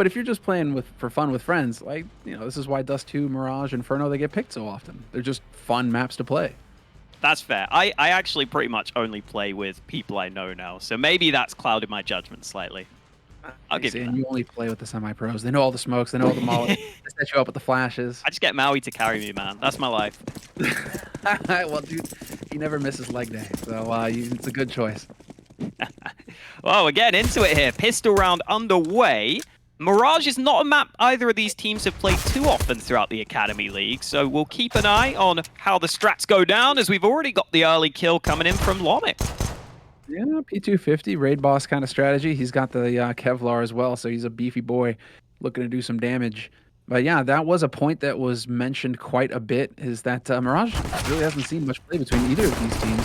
But if you're just playing for fun with friends, like, this is why Dust 2, Mirage, Inferno, they get picked so often. They're just fun maps to play. That's fair. I actually pretty much only play with people I know now, so maybe that's clouded my judgment slightly. I'll give you that. And you only play with the semi-pros. They know all the smokes. They know all the mollies. They set you up with the flashes. I just get Maui to carry me, man. That's my life. Well, dude, he never misses leg day, so it's a good choice. Well, we're getting into it here. Pistol round underway. Mirage is not a map either of these teams have played too often throughout the Academy League, so we'll keep an eye on how the strats go down, as we've already got the early kill coming in from Lomic. Yeah, P250, raid boss kind of strategy. He's got the Kevlar as well, so he's a beefy boy looking to do some damage. But yeah, that was a point that was mentioned quite a bit, is that Mirage really hasn't seen much play between either of these teams.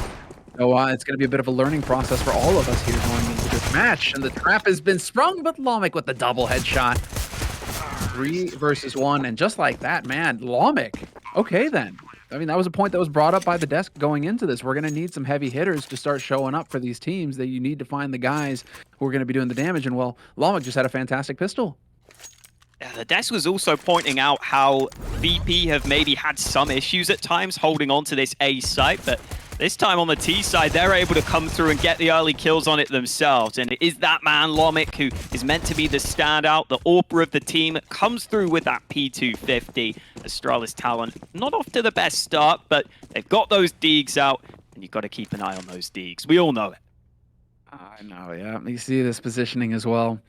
So it's going to be a bit of a learning process for all of us here going into this match. And the trap has been sprung, but Lomic with the double headshot. 3 versus 1, and just like that, man, Lomic. Okay, then. I mean, that was a point that was brought up by the desk going into this. We're going to need some heavy hitters to start showing up for these teams, that you need to find the guys who are going to be doing the damage. And, well, Lomic just had a fantastic pistol. Yeah, the desk was also pointing out how VP have maybe had some issues at times holding on to this A site, but this time on the T side, they're able to come through and get the early kills on it themselves. And it is that man, Lomic, who is meant to be the standout, the AWPer of the team, comes through with that P250. Astralis talent, not off to the best start, but they've got those Deegs out, and you've got to keep an eye on those Deegs. We all know it. I know, yeah. You see this positioning as well.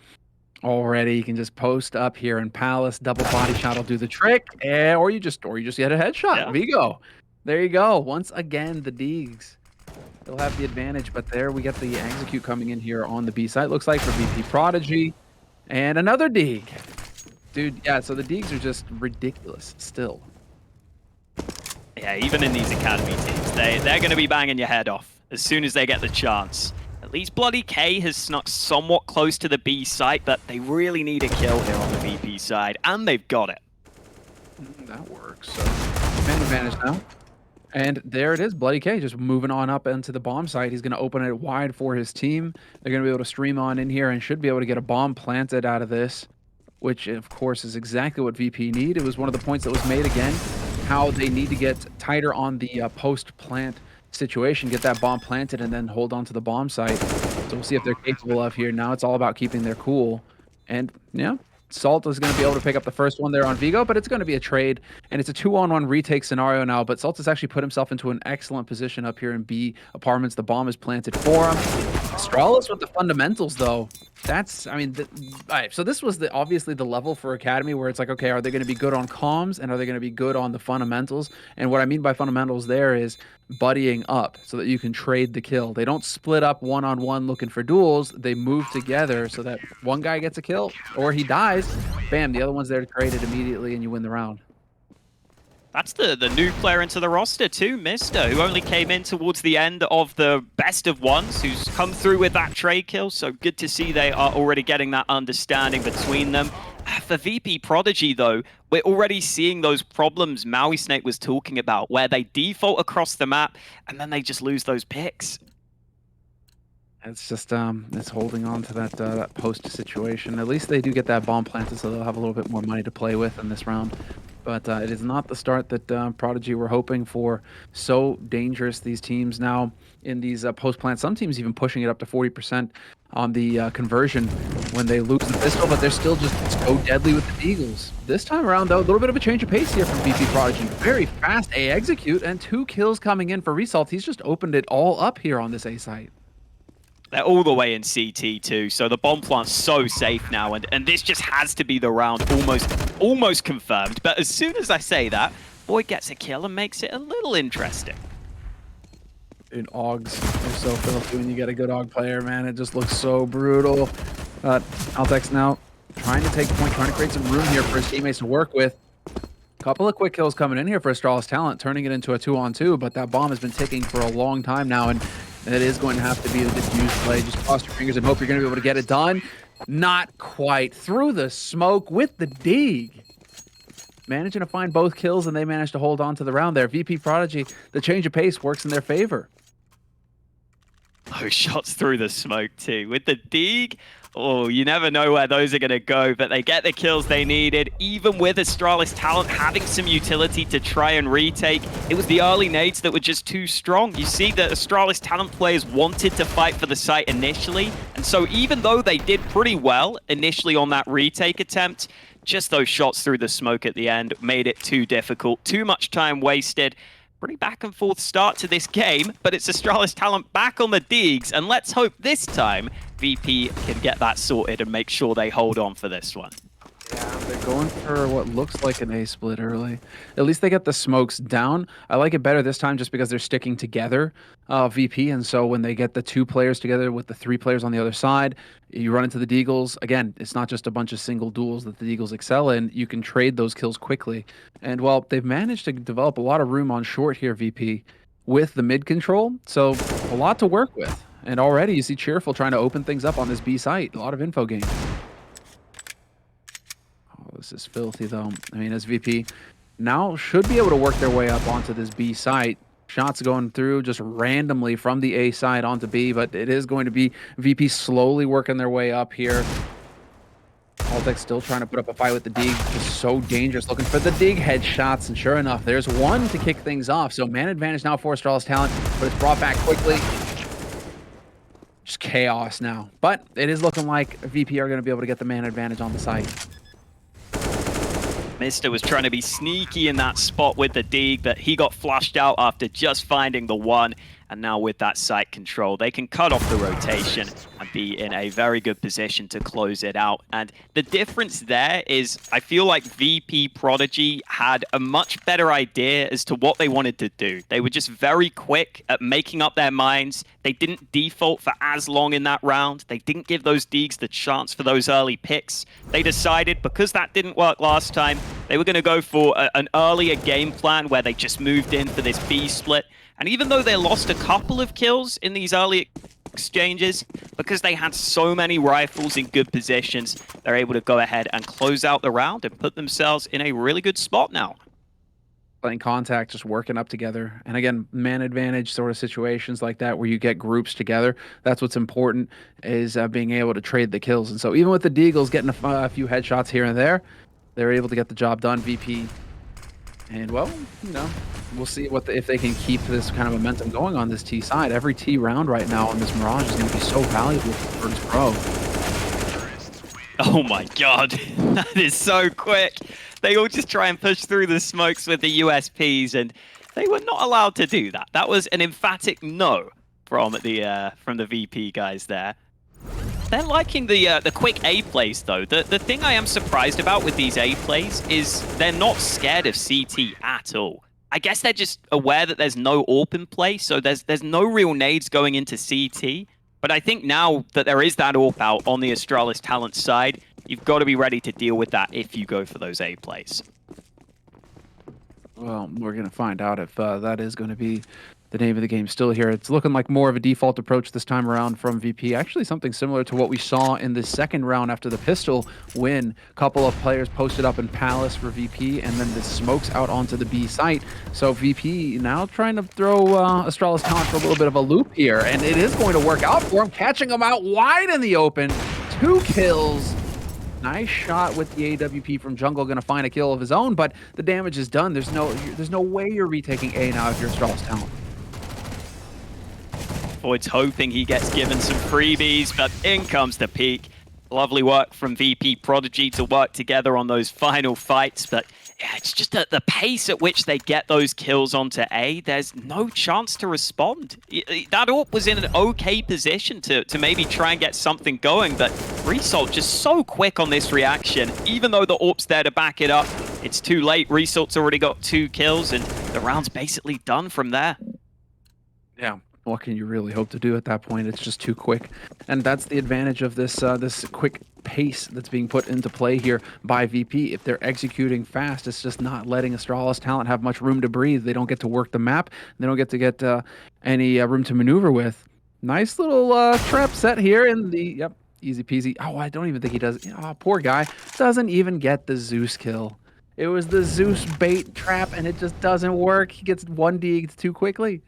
Already, you can just post up here in Palace. Double body shot will do the trick, or you just get a headshot. Yeah. Vigo. There you go. Once again, the Deegs. They'll have the advantage, but there we get the execute coming in here on the B side. Looks like for Vp.Prodigy. And another Deeg. Dude, yeah, so the Deegs are just ridiculous still. Yeah, even in these Academy teams, they're going to be banging your head off as soon as they get the chance. At least Bloody K has snuck somewhat close to the B site, but they really need a kill here on the VP side, and they've got it. That works. So, man advantage now. And there it is, Bloody K just moving on up into the bomb site. He's going to open it wide for his team. They're going to be able to stream on in here and should be able to get a bomb planted out of this, which, of course, is exactly what VP need. It was one of the points that was made again, how they need to get tighter on the post-plant situation, get that bomb planted, and then hold on to the bomb site. So we'll see if they're capable of here. Now it's all about keeping their cool. And, yeah, Salt is going to be able to pick up the first one there on Vigo, but it's going to be a trade, and it's a 2-on-1 retake scenario now. But Salt has actually put himself into an excellent position up here in B apartments. The bomb is planted for him. Astralis with the fundamentals, though. That's, I mean, all right, so this was obviously the level for Academy where it's like, okay, are they going to be good on comms, and are they going to be good on the fundamentals? And what I mean by fundamentals there is buddying up so that you can trade the kill. They don't split up one-on-one looking for duels. They move together so that one guy gets a kill or he dies. Bam, the other one's there to trade it immediately, and you win the round. That's the new player into the roster too, Mister, who only came in towards the end of the best of ones, who's come through with that trade kill. So good to see they are already getting that understanding between them. For Vp.Prodigy, though, we're already seeing those problems Maui Snake was talking about, where they default across the map and then they just lose those picks. It's just it's holding on to that post situation. At least they do get that bomb planted, so they'll have a little bit more money to play with in this round. But it is not the start that Prodigy were hoping for. So dangerous, these teams now in these post-plants. Some teams even pushing it up to 40% on the conversion when they lose the pistol, but they're still just so deadly with the Eagles. This time around, though, a little bit of a change of pace here from Vp.Prodigy. Very fast A execute and 2 kills coming in for Result. He's just opened it all up here on this A site. They're all the way in CT too, so the bomb plant's so safe now, and this just has to be the round, almost confirmed. But as soon as I say that, Boyd gets a kill and makes it a little interesting. Dude, Augs are so filthy when you get a good Aug player, man. It just looks so brutal. Altex now trying to take point, trying to create some room here for his teammates to work with. Couple of quick kills coming in here for Astralis talent, turning it into a 2-on-2, but that bomb has been ticking for a long time now, and it is going to have to be the diffuse play. Just cross your fingers and hope you're going to be able to get it done. Not quite. Through the smoke with the Deeg. Managing to find both kills, and they managed to hold on to the round there. Vp.Prodigy, the change of pace works in their favor. those shots through the smoke too. With the dig, oh, you never know where those are going to go, but they get the kills they needed. Even with Astralis talent having some utility to try and retake, it was the early nades that were just too strong. You see that Astralis talent players wanted to fight for the site initially, and so even though they did pretty well initially on that retake attempt, just those shots through the smoke at the end made it too difficult. Too much time wasted. Pretty back and forth start to this game, but it's Astralis talent back on the digs, and let's hope this time VP can get that sorted and make sure they hold on for this one. Yeah, they're going for what looks like an A split early. At least they get the smokes down. I like it better this time just because they're sticking together, VP. And so when they get the 2 players together with the 3 players on the other side, you run into the Deagles. Again, it's not just a bunch of single duels that the Deagles excel in. You can trade those kills quickly. And well, they've managed to develop a lot of room on short here, VP, with the mid control. So a lot to work with. And already you see Cheerful trying to open things up on this B site. A lot of info gain. This is filthy, though. I mean, as VP now should be able to work their way up onto this B site. Shots going through just randomly from the A side onto B, but it is going to be VP slowly working their way up here. Altec still trying to put up a fight with the Dig. Just so dangerous, looking for the Dig headshots, and sure enough, there's one to kick things off. So man advantage now for Astralis talent, but it's brought back quickly. Just chaos now. But it is looking like VP are going to be able to get the man advantage on the site. Mister was trying to be sneaky in that spot with the dig, but he got flushed out after just finding the one. And now with that site control, they can cut off the rotation and be in a very good position to close it out. And the difference there is I feel like Vp.Prodigy had a much better idea as to what they wanted to do. They were just very quick at making up their minds. They didn't default for as long in that round. They didn't give those Deags the chance for those early picks. They decided, because that didn't work last time, they were going to go for an earlier game plan where they just moved in for this B split. And even though they lost a couple of kills in these early exchanges, because they had so many rifles in good positions, they're able to go ahead and close out the round and put themselves in a really good spot now. Playing contact, just working up together. And again, man advantage sort of situations like that where you get groups together. That's what's important, is being able to trade the kills. And so even with the Deagles getting a few headshots here and there, they're able to get the job done. VP. And well, you know, we'll see if they can keep this kind of momentum going on this T side. Every T round right now on this Mirage is going to be so valuable for Virtus Pro. Oh my god, that is so quick. They all just try and push through the smokes with the USPs, and they were not allowed to do that. That was an emphatic no from the VP guys there. They're liking the quick A plays, though. The thing I am surprised about with these A plays is they're not scared of CT at all. I guess they're just aware that there's no AWP in play, so there's no real nades going into CT. But I think now that there is that AWP out on the Astralis talent side, you've got to be ready to deal with that if you go for those A plays. Well, we're going to find out if that is going to be the name of the game still here. It's looking like more of a default approach this time around from VP. Actually, something similar to what we saw in the second round after the pistol win. A couple of players posted up in Palace for VP, and then the smokes out onto the B site. So VP now trying to throw Astralis talent for a little bit of a loop here, and it is going to work out for him, catching him out wide in the open. 2 kills. Nice shot with the AWP from Jungle, going to find a kill of his own, but the damage is done. There's no way you're retaking A now if you're Astralis talent. Void's hoping he gets given some freebies, but in comes the peak. Lovely work from Vp.Prodigy to work together on those final fights, but yeah, it's just the pace at which they get those kills onto A, there's no chance to respond. That AWP was in an okay position to maybe try and get something going, but Result just so quick on this reaction. Even though the AWP's there to back it up, it's too late. Result's already got 2 kills, and the round's basically done from there. Yeah. What can you really hope to do at that point? It's just too quick. And that's the advantage of this this quick pace that's being put into play here by VP. If they're executing fast, it's just not letting Astralis talent have much room to breathe. They don't get to work the map. They don't get to get any room to maneuver with. Nice little trap set here in the... Yep, easy peasy. Oh, I don't even think he does... Oh, poor guy. Doesn't even get the Zeus kill. It was the Zeus bait trap, and it just doesn't work. He gets 1 Deagged too quickly.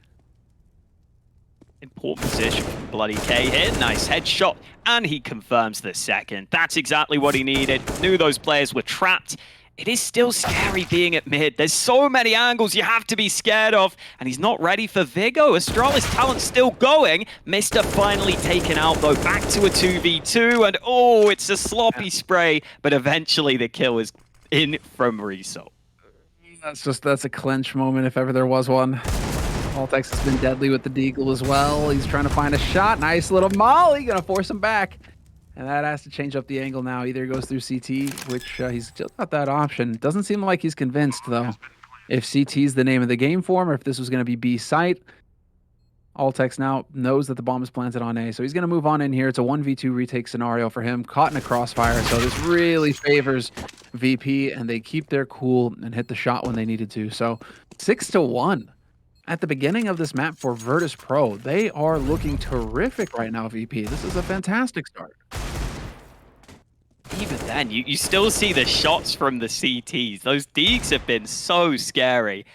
Important position from Bloody K here. Nice headshot. And he confirms the second. That's exactly what he needed. Knew those players were trapped. It is still scary being at mid. There's so many angles you have to be scared of, and he's not ready for Vigo. Astralis talent still going. Mr. finally taken out, though. Back to a 2v2, and oh, it's a sloppy spray, but eventually the kill is in from Result. That's a clinch moment if ever there was one. Altex has been deadly with the deagle as well. He's trying to find a shot. Nice little molly, gonna force him back. And that has to change up the angle now. Either he goes through CT, which he's still got that option. Doesn't seem like he's convinced, though, if CT's the name of the game for him or if this was going to be B site. Altex now knows that the bomb is planted on A, so he's going to move on in here. It's a 1v2 retake scenario for him, caught in a crossfire, so this really favors VP, and they keep their cool and hit the shot when they needed to. So 6-1 at the beginning of this map for Virtus Pro. They are looking terrific right now, VP. This is a fantastic start. Even then, you still see the shots from the CTs. Those Deegs have been so scary.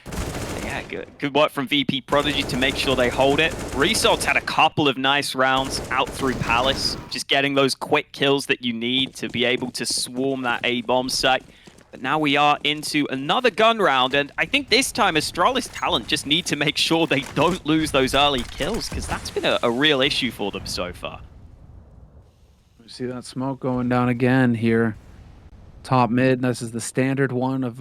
Yeah, good work from Vp.Prodigy to make sure they hold it. Resalt's had a couple of nice rounds out through Palace, just getting those quick kills that you need to be able to swarm that A-bomb site. But now we are into another gun round, and I think this time Astralis talent just need to make sure they don't lose those early kills, because that's been a real issue for them so far. We see that smoke going down again here. Top mid, this is the standard one of,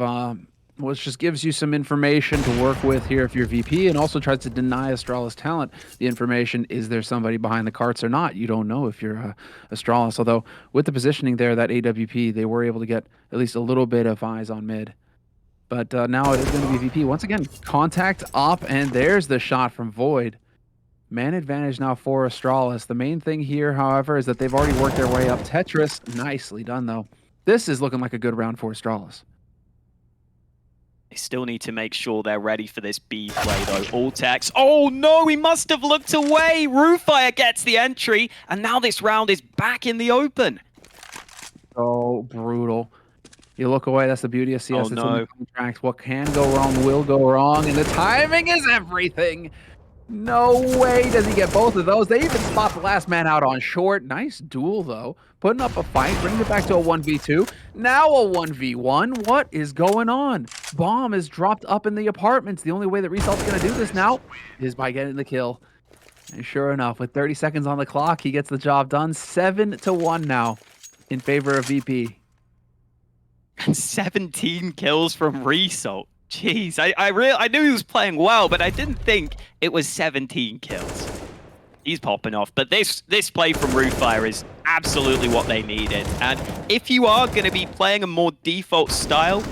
which just gives you some information to work with here if you're VP, and also tries to deny Astralis talent the information. Is there somebody behind the carts or not? You don't know if you're Astralis, although with the positioning there, that AWP, they were able to get at least a little bit of eyes on mid. But now it is going to be VP. Once again, contact up, and there's the shot from Void. Man advantage now for Astralis. The main thing here, however, is that they've already worked their way up. Tetris, nicely done, though. This is looking like a good round for Astralis. They still need to make sure they're ready for this B play, though. Altex. Oh, no, he must have looked away. Roofire gets the entry, and now this round is back in the open. So brutal. You look away, that's the beauty of CS. Oh, no. It's in the contract. What can go wrong will go wrong, and the timing is everything. No way does he get both of those. They even spot the last man out on short. Nice duel, though. Putting up a fight, bringing it back to a 1v2. Now a 1v1. What is going on? Bomb is dropped up in the apartments. The only way that Resalt's going to do this now is by getting the kill. And sure enough, with 30 seconds on the clock, he gets the job done. 7-1 now in favor of VP. And 17 kills from Resalt. Jeez, I knew he was playing well, but I didn't think it was 17 kills. He's popping off, but this play from Roofire is absolutely what they needed. And if you are going to be playing a more default style,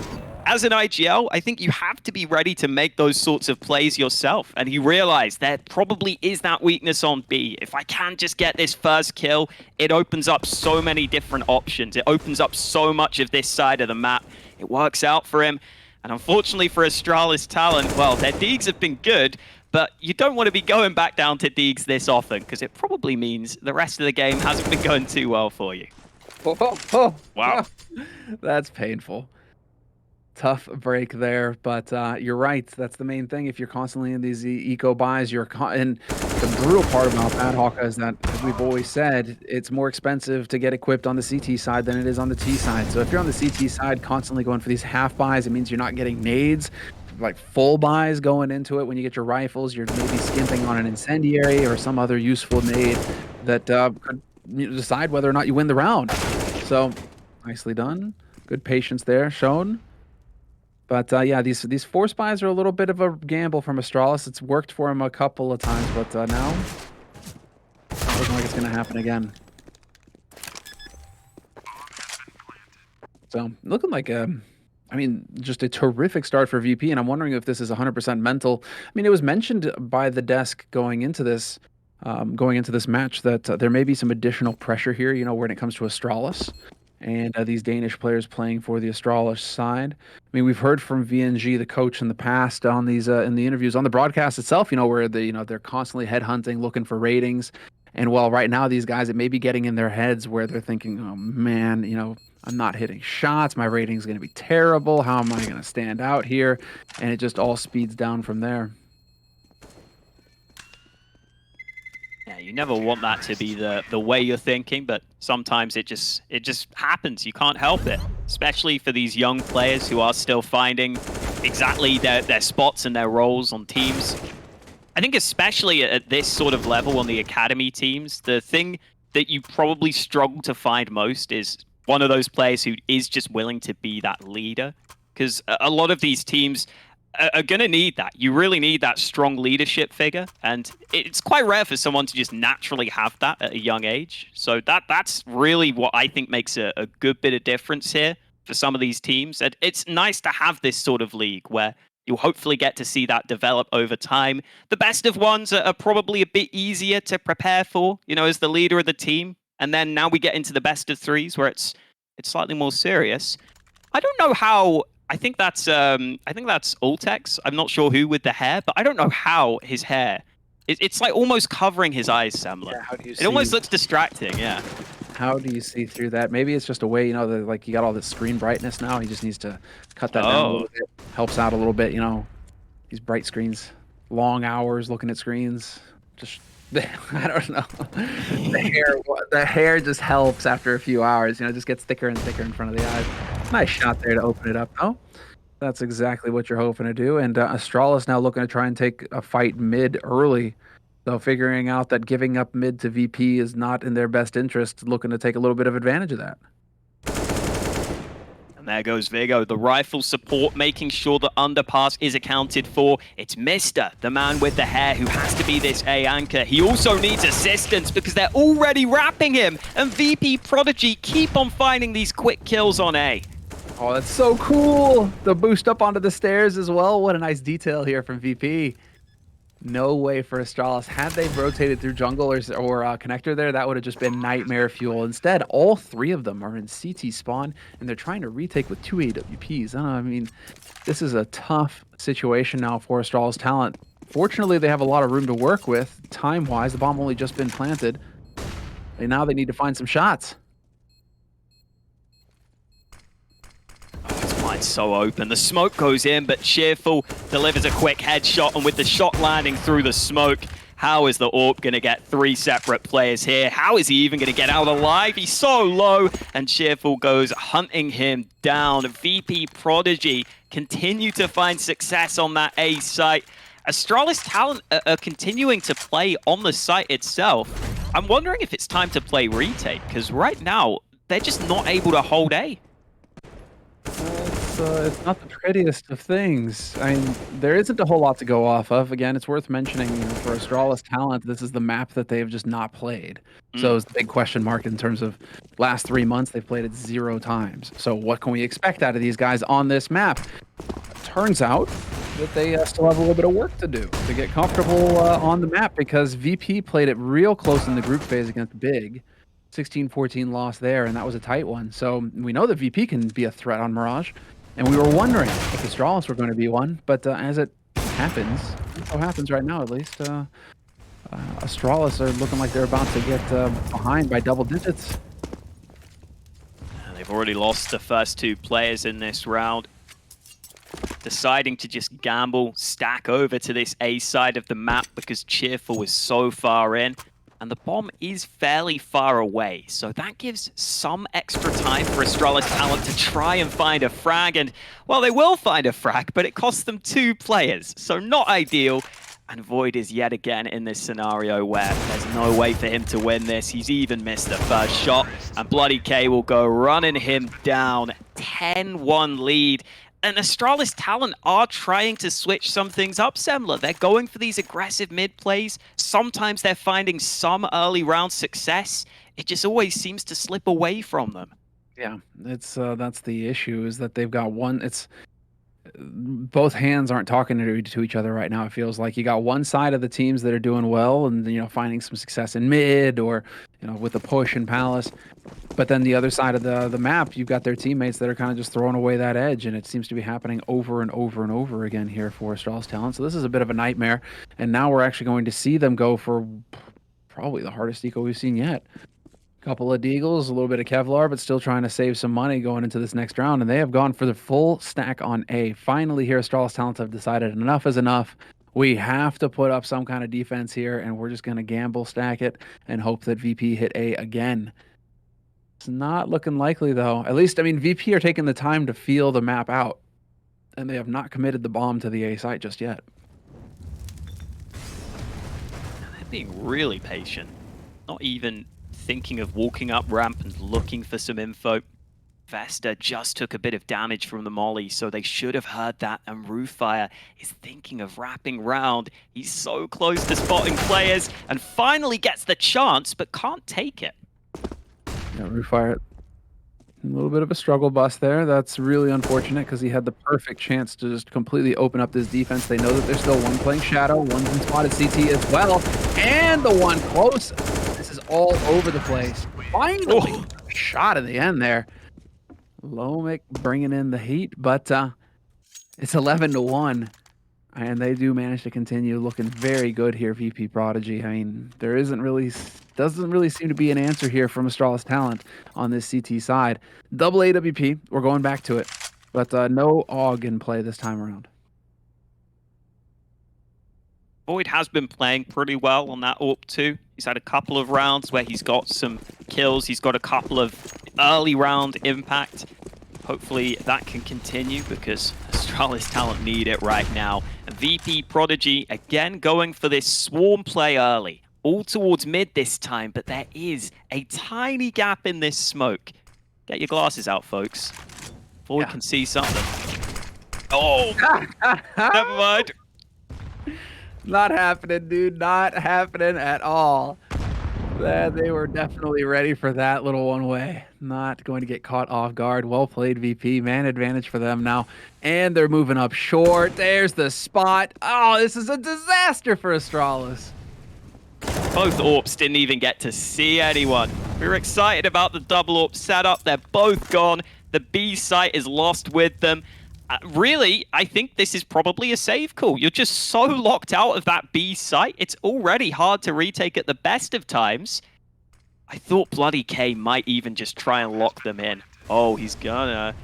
as an IGL, I think you have to be ready to make those sorts of plays yourself. And you realize there probably is that weakness on B. If I can just get this first kill, it opens up so many different options. It opens up so much of this side of the map. It works out for him. And unfortunately for Astralis talent, well, their Deegs have been good, but you don't want to be going back down to Deegs this often, because it probably means the rest of the game hasn't been going too well for you. Wow. That's painful. Tough break there, but you're right. That's the main thing. If you're constantly in these eco buys, and the brutal part about Bad Hawka is that, as we've always said, it's more expensive to get equipped on the CT side than it is on the T side. So if you're on the CT side constantly going for these half buys, it means you're not getting nades, like full buys going into it. When you get your rifles, you're maybe skimping on an incendiary or some other useful nade that could decide whether or not you win the round. So nicely done. Good patience there shown. But yeah, these force buys are a little bit of a gamble from Astralis. It's worked for him a couple of times, but now it's looking like it's going to happen again. So looking like I mean, just a terrific start for VP, and I'm wondering if this is 100% mental. I mean, it was mentioned by the desk going into this match that there may be some additional pressure here, you know, when it comes to Astralis. And these Danish players playing for the Astralis side. I mean, we've heard from VNG, the coach, in the past on these in the interviews on the broadcast itself. You know, where they're constantly headhunting, looking for ratings. And while right now these guys, it may be getting in their heads where they're thinking, oh man, you know, I'm not hitting shots. My rating's going to be terrible. How am I going to stand out here? And it just all speeds down from there. Yeah, You never want that to be the way you're thinking, but sometimes it just happens. You can't help it, especially for these young players who are still finding exactly their spots and their roles on teams. I think especially at this sort of level on the academy teams, the thing that you probably struggle to find most is one of those players who is just willing to be that leader. Because a lot of these teams are going to need that. You really need that strong leadership figure. And it's quite rare for someone to just naturally have that at a young age. So that's really what I think makes a good bit of difference here for some of these teams. And it's nice to have this sort of league where you'll hopefully get to see that develop over time. The best of ones are probably a bit easier to prepare for, as the leader of the team. And then now we get into the best of threes where it's slightly more serious. I don't know how. I think that's Ultex. I'm not sure who with the hair, but I don't know how his hair. It's like almost covering his eyes, Samler. Yeah, how do you it almost looks distracting. Yeah. How do you see through that? Maybe it's just a way, like you got all this screen brightness now. He just needs to cut that down a little bit. Helps out a little bit, These bright screens, long hours looking at screens. Just I don't know. The hair just helps after a few hours. Just gets thicker and thicker in front of the eyes. Nice shot there to open it up. Oh, that's exactly what you're hoping to do. And Astralis now looking to try and take a fight mid early. So figuring out that giving up mid to VP is not in their best interest, looking to take a little bit of advantage of that. And there goes Vigo, the rifle support, making sure the underpass is accounted for. It's Mister, the man with the hair, who has to be this A anchor. He also needs assistance because they're already wrapping him. And Vp.Prodigy keep on finding these quick kills on A. Oh, that's so cool. The boost up onto the stairs as well. What a nice detail here from VP. No way for Astralis. Had they rotated through jungle or connector there, that would have just been nightmare fuel. Instead, all three of them are in CT spawn, and they're trying to retake with 2 AWPs. I mean, this is a tough situation now for Astralis talent. Fortunately, they have a lot of room to work with, time-wise. The bomb only just been planted. And now they need to find some shots. It's so open. The smoke goes in, but Cheerful delivers a quick headshot, and with the shot landing through the smoke, how is the AWP going to get 3 separate players here? How is he even going to get out alive? He's so low, and Cheerful goes hunting him down. Vp.Prodigy continue to find success on that A site. Astralis talent are continuing to play on the site itself. I'm wondering if it's time to play retake, because right now, they're just not able to hold A. It's not the prettiest of things. I mean, there isn't a whole lot to go off of. Again, it's worth mentioning, for Astralis talent, this is the map that they've just not played. So it's the big question mark in terms of last 3 months, they've played it 0 times. So what can we expect out of these guys on this map? Turns out that they still have a little bit of work to do to get comfortable on the map, because VP played it real close in the group phase against Big. 16-14 loss there, and that was a tight one. So we know that VP can be a threat on Mirage, and we were wondering if Astralis were going to be one, but as it happens, so happens right now at least, Astralis are looking like they're about to get behind by double digits. They've already lost the first 2 players in this round. Deciding to just gamble, stack over to this A side of the map because Cheerful was so far in. And the bomb is fairly far away, so that gives some extra time for Astralis talent to try and find a frag. And, well, they will find a frag, but it costs them 2 players, so not ideal. And Void is yet again in this scenario where there's no way for him to win this. He's even missed the first shot, and Bloody K will go running him down. 10-1 lead. And Astralis talent are trying to switch some things up, Semler. They're going for these aggressive mid plays. Sometimes they're finding some early round success. It just always seems to slip away from them. Yeah, it's that's the issue, is that they've got one. It's both hands aren't talking to each other right now. It feels like you got one side of the teams that are doing well and finding some success in mid or with a push in Palace, but then the other side of the map, you've got their teammates that are kind of just throwing away that edge, and it seems to be happening over and over and over again here for Astralis talent. So this is a bit of a nightmare, and now we're actually going to see them go for probably the hardest eco we've seen yet. Couple of Deagles, a little bit of Kevlar, but still trying to save some money going into this next round. And they have gone for the full stack on A. Finally here, Astralis talent have decided enough is enough. We have to put up some kind of defense here, and we're just going to gamble stack it and hope that VP hit A again. It's not looking likely, though. At least, I mean, VP are taking the time to feel the map out, and they have not committed the bomb to the A site just yet. They're being really patient. Not even thinking of walking up ramp and looking for some info. Vesta just took a bit of damage from the molly, so they should have heard that, and Rooffire is thinking of wrapping round. He's so close to spotting players, and finally gets the chance, but can't take it. Yeah, Rooffire, a little bit of a struggle bus there. That's really unfortunate because he had the perfect chance to just completely open up this defense. They know that there's still one playing Shadow, one's in spotted CT as well, and the one close. This is all over the place. Finally, shot in the end there. Lomic bringing in the heat, but it's 11-1, and they do manage to continue looking very good here. Vp.Prodigy. I mean, there doesn't really seem to be an answer here from Astralis talent on this CT side. Double AWP, we're going back to it, but no AUG in play this time around. Void has been playing pretty well on that AWP too. He's had a couple of rounds where he's got some kills. He's got a couple of early round impact. Hopefully that can continue because Astralis talent need it right now. And Vp.Prodigy again going for this swarm play early. All towards mid this time, but there is a tiny gap in this smoke. Get your glasses out, folks. Void can see something. Oh! Never mind. Not happening, dude. Not happening at all. They were definitely ready for that little one-way. Not going to get caught off guard. Well played, VP. Man advantage for them now. And they're moving up short. There's the spot. Oh, this is a disaster for Astralis. Both AWPs didn't even get to see anyone. We were excited about the double AWP setup. They're both gone. The B site is lost with them. Really, I think this is probably a save call. You're just so locked out of that B site. It's already hard to retake at the best of times. I thought Bloody K might even just try and lock them in. Oh, he's gonna.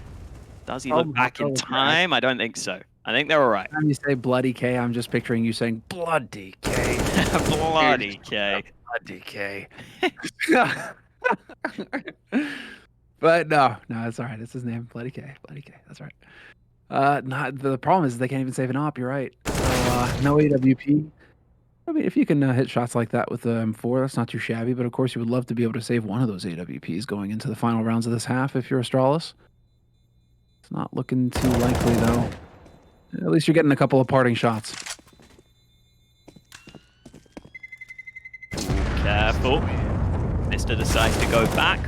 Does he look back in time? I don't think so. I think they're all right. When you say Bloody K, I'm just picturing you saying Bloody K. Bloody K. Bloody K. But no, it's all right. It's his name, Bloody K. Bloody K. That's right. Not the problem is they can't even save an op. You're right. So no AWP. I mean, if you can hit shots like that with the M4, that's not too shabby. But of course, you would love to be able to save one of those AWPs going into the final rounds of this half if you're Astralis. It's not looking too likely though. At least you're getting a couple of parting shots. Careful. Mister decides to go back,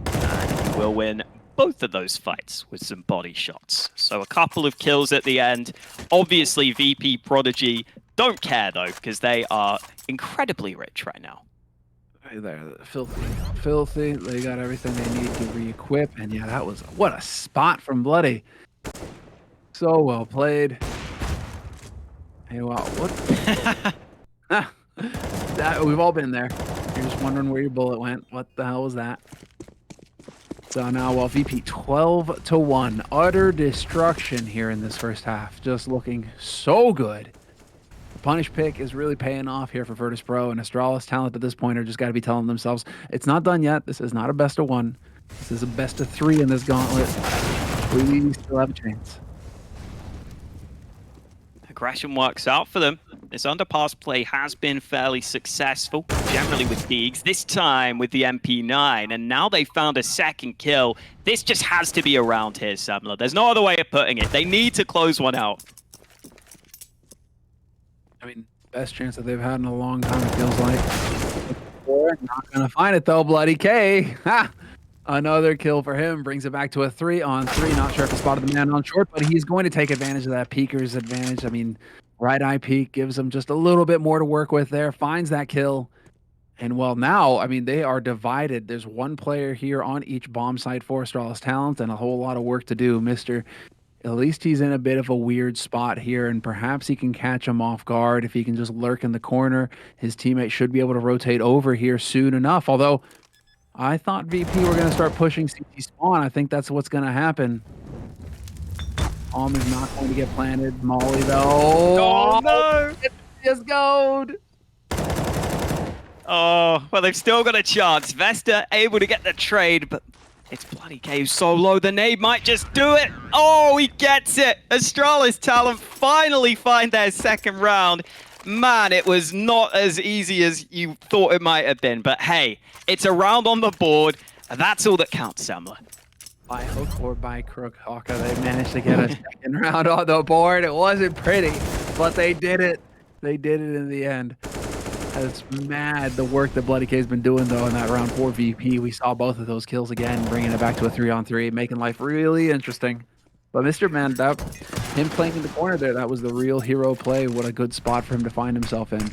and he will win both of those fights with some body shots. So a couple of kills at the end. Obviously, Vp.Prodigy don't care, though, because they are incredibly rich right now. Right there, filthy. They got everything they need to re-equip. And yeah, that was... What a spot from Bloody. So well played. Hey, wow, what? We've all been there. You're just wondering where your bullet went. What the hell was that? So now, well, VP 12-1. Utter destruction here in this first half. Just looking so good. The punish pick is really paying off here for Virtus.Pro, and Astralis talent at this point are just got to be telling themselves, it's not done yet. This is not a best of one. This is a best of three in this gauntlet. We still have a chance. Aggression works out for them. This underpass play has been fairly successful, generally with Deegs, this time with the MP9, and now they found a second kill. This just has to be around here, Samler. There's no other way of putting it. They need to close one out. I mean, best chance that they've had in a long time, it feels like. We're not going to find it, though, Bloody K. Ha! Another kill for him. Brings it back to a 3-on-3. Not sure if he spotted the man on short, but he's going to take advantage of that peeker's advantage. I mean, right eye peek gives him just a little bit more to work with there. Finds that kill. And well, now, I mean, they are divided. There's one player here on each bomb site for Astralis talent and a whole lot of work to do. At least he's in a bit of a weird spot here, and perhaps he can catch him off guard if he can just lurk in the corner. His teammate should be able to rotate over here soon enough, although I thought VP were going to start pushing CT spawn. I think that's what's going to happen. Bomb is not going to get planted. Molly, though. Oh, no! It's Yes, gold. Oh, well, they've still got a chance. Vesta able to get the trade, but it's Bloody Cave so low. The nade might just do it. Oh, he gets it. Astralis Talent finally find their second round. Man, it was not as easy as you thought it might have been. But hey, it's a round on the board. And that's all that counts, Samler. By hook or by crook, Hawka, they managed to get a second round on the board. It wasn't pretty, but they did it. They did it in the end. It's mad the work that Bloody K's been doing, though, in that round 4 VP. We saw both of those kills again, bringing it back to a 3-on-3, making life really interesting. But Mr. Man, him playing in the corner there, that was the real hero play. What a good spot for him to find himself in.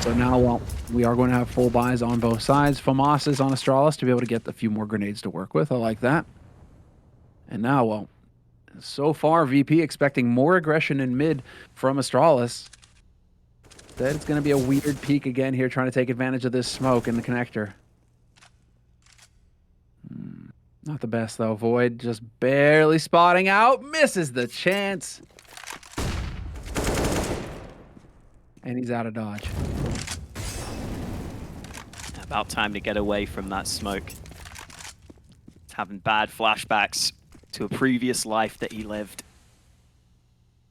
So now, well, we are going to have full buys on both sides. FAMAS is on Astralis to be able to get a few more grenades to work with. I like that. And now, well, so far, VP expecting more aggression in mid from Astralis. That it's going to be a weird peek again here, trying to take advantage of this smoke in the connector. Not the best, though. Void just barely spotting out. Misses the chance. And he's out of dodge. About time to get away from that smoke. He's having bad flashbacks to a previous life that he lived.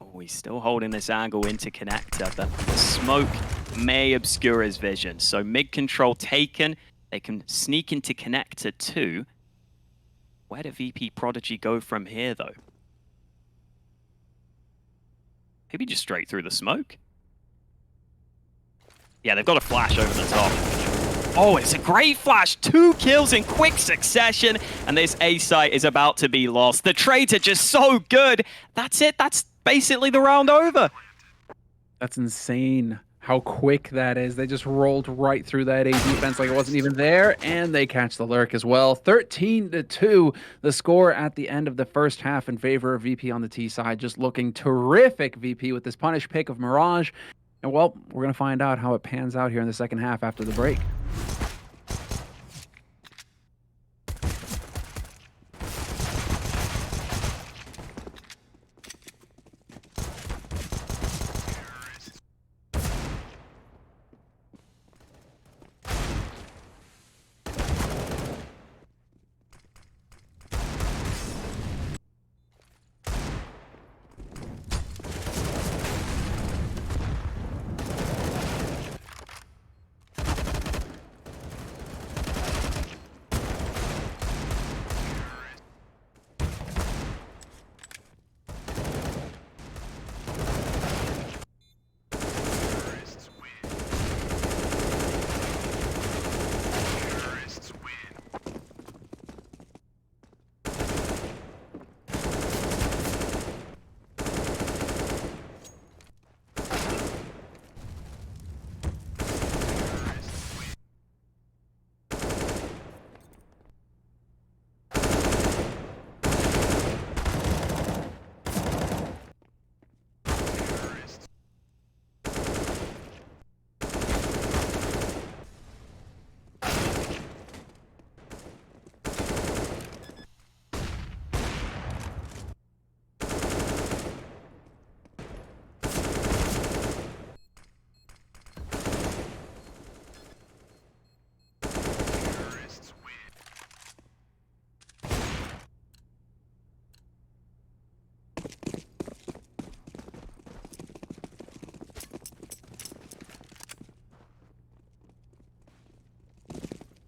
Oh, he's still holding this angle into connector, but the smoke may obscure his vision. So mid control taken. They can sneak into connector too. Where do Vp.Prodigy go from here, though? Maybe just straight through the smoke? Yeah, they've got a flash over the top. Oh, it's a great flash. 2 kills in quick succession, and this A site is about to be lost. The trades are just so good. That's it. That's basically the round over. That's insane how quick that is. They just rolled right through that A defense like it wasn't even there, and they catch the lurk as well. 13-2, the score at the end of the first half in favor of VP on the T side. Just looking terrific, VP, with this punish pick of Mirage. And, well, we're going to find out how it pans out here in the second half after the break.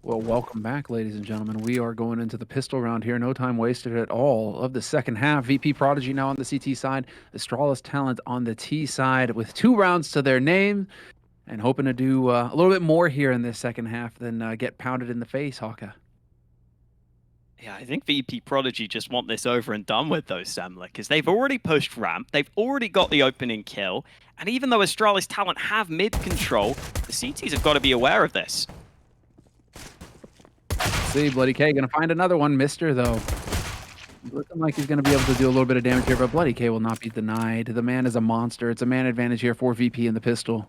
Well, welcome back, ladies and gentlemen. We are going into the pistol round here. No time wasted at all of the second half. Vp.Prodigy now on the CT side. Astralis Talent on the T side with 2 rounds to their name. And hoping to do a little bit more here in this second half than get pounded in the face, Hawka. Yeah, I think Vp.Prodigy just want this over and done with, though, Samler, because they've already pushed ramp, they've already got the opening kill, and even though Astralis Talent have mid control, the CTs have got to be aware of this. See, Bloody K gonna find another one. Mister, though. Looking like he's gonna be able to do a little bit of damage here, but Bloody K will not be denied. The man is a monster. It's a man advantage here for VP in the pistol.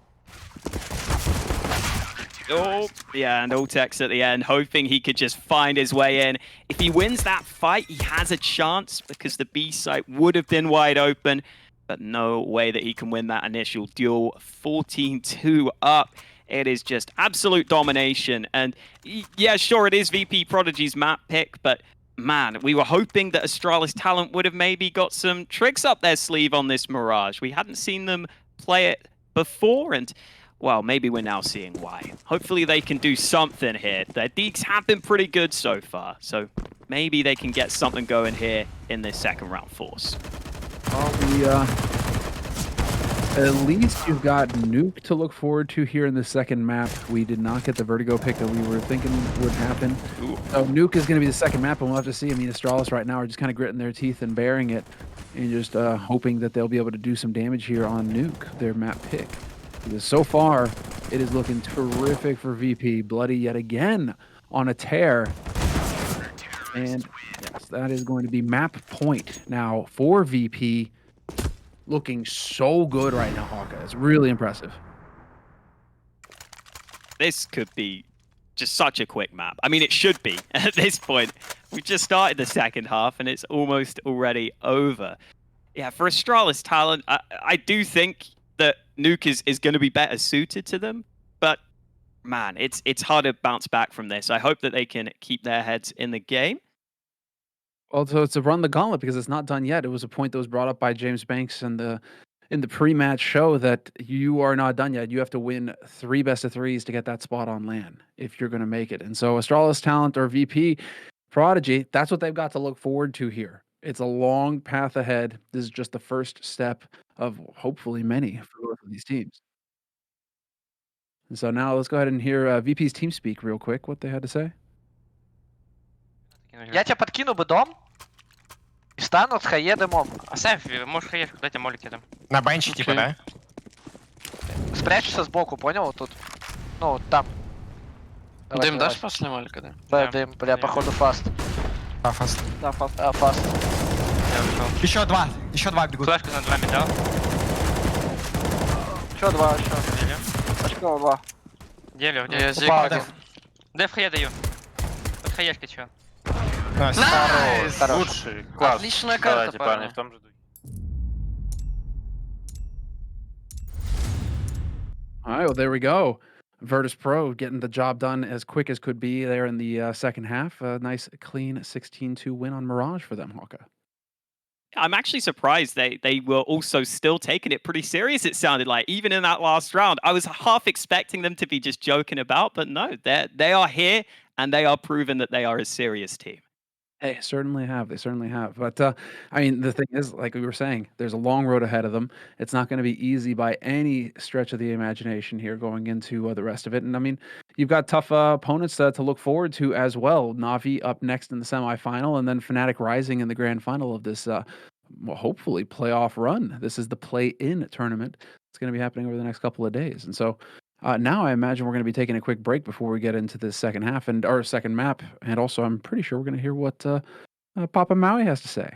Oh, yeah, and Ultex at the end, hoping he could just find his way in. If he wins that fight, he has a chance because the B site would have been wide open. but no way that he can win that initial duel. 14-2 up. It is just absolute domination. And yeah, sure, it is Vp.Prodigy's map pick, but man, we were hoping that Astralis Talent would have maybe got some tricks up their sleeve on this Mirage. We hadn't seen them play it before, and well, maybe we're now seeing why. Hopefully they can do something here. Their deeks have been pretty good so far, so maybe they can get something going here in this second round force. Well, at least you've got Nuke to look forward to here in the second map. We did not get the Vertigo pick that we were thinking would happen. Ooh. So Nuke is going to be the second map, and we'll have to see. I mean, Astralis right now are just kind of gritting their teeth and bearing it, and just hoping that they'll be able to do some damage here on Nuke, their map pick. Because so far, it is looking terrific for VP. Bloody yet again on a tear. And yes, that is going to be map point now for VP. Looking so good right now, Hawka. It's really impressive. This could be just such a quick map. I mean, it should be at this point. We've just started the second half, and it's almost already over. Yeah, for Astralis Talent, I do think that Nuke is going to be better suited to them, but man, it's hard to bounce back from this. I hope that they can keep their heads in the game. Also, it's a run the gauntlet because it's not done yet. It was a point that was brought up by James Banks in the pre-match show that you are not done yet. You have to win 3 best-of-3s to get that spot on LAN if you're going to make it. And so Astralis Talent or Vp.Prodigy, that's what they've got to look forward to here. It's a long path ahead. This is just the first step of hopefully many for both of these teams. And so now let's go ahead and hear VP's team speak real quick, what they had to say. Я тебя подкину бы дом. И станут хае дымом. Оставь, можешь хаешку, дайте молик там. На бенче, типа, да? Спрячься сбоку, понял? Вот тут. Ну, вот там. Давай, Дым давай. дашь после молика, да? Да, Да. дым, бля, походу фаст. Да, фаст. Да, фаст. Фаст. Я ушел. Еще два бегут. Флешку над вами дал. Еще 2, еще. Делю. Очко 2. Делю. Я Зиг. упал. Дай в хае даю. Под хаешкой чё? Найс. Хорош. Лучший, класс. Отличная карта, Давайте, парни, парни. в том же духе. All right, well, there we go. Virtus.Pro getting the job done as quick as could be there in the second half. A nice, clean 16-2 win on Mirage for them, Hawka. I'm actually surprised they were also still taking it pretty serious, it sounded like. Even in that last round, I was half expecting them to be just joking about, but no, they are here, and they are proving that they are a serious team. They certainly have. They certainly have. But, I mean, the thing is, like we were saying, there's a long road ahead of them. It's not going to be easy by any stretch of the imagination here going into the rest of it. And, I mean, you've got tough opponents to look forward to as well. Na'Vi up next in the semifinal, and then Fnatic rising in the grand final of this, well, hopefully, playoff run. This is the play-in tournament. It's going to be happening over the next couple of days. And so now I imagine we're going to be taking a quick break before we get into the second half and our second map. And also, I'm pretty sure we're going to hear what Papa Maui has to say.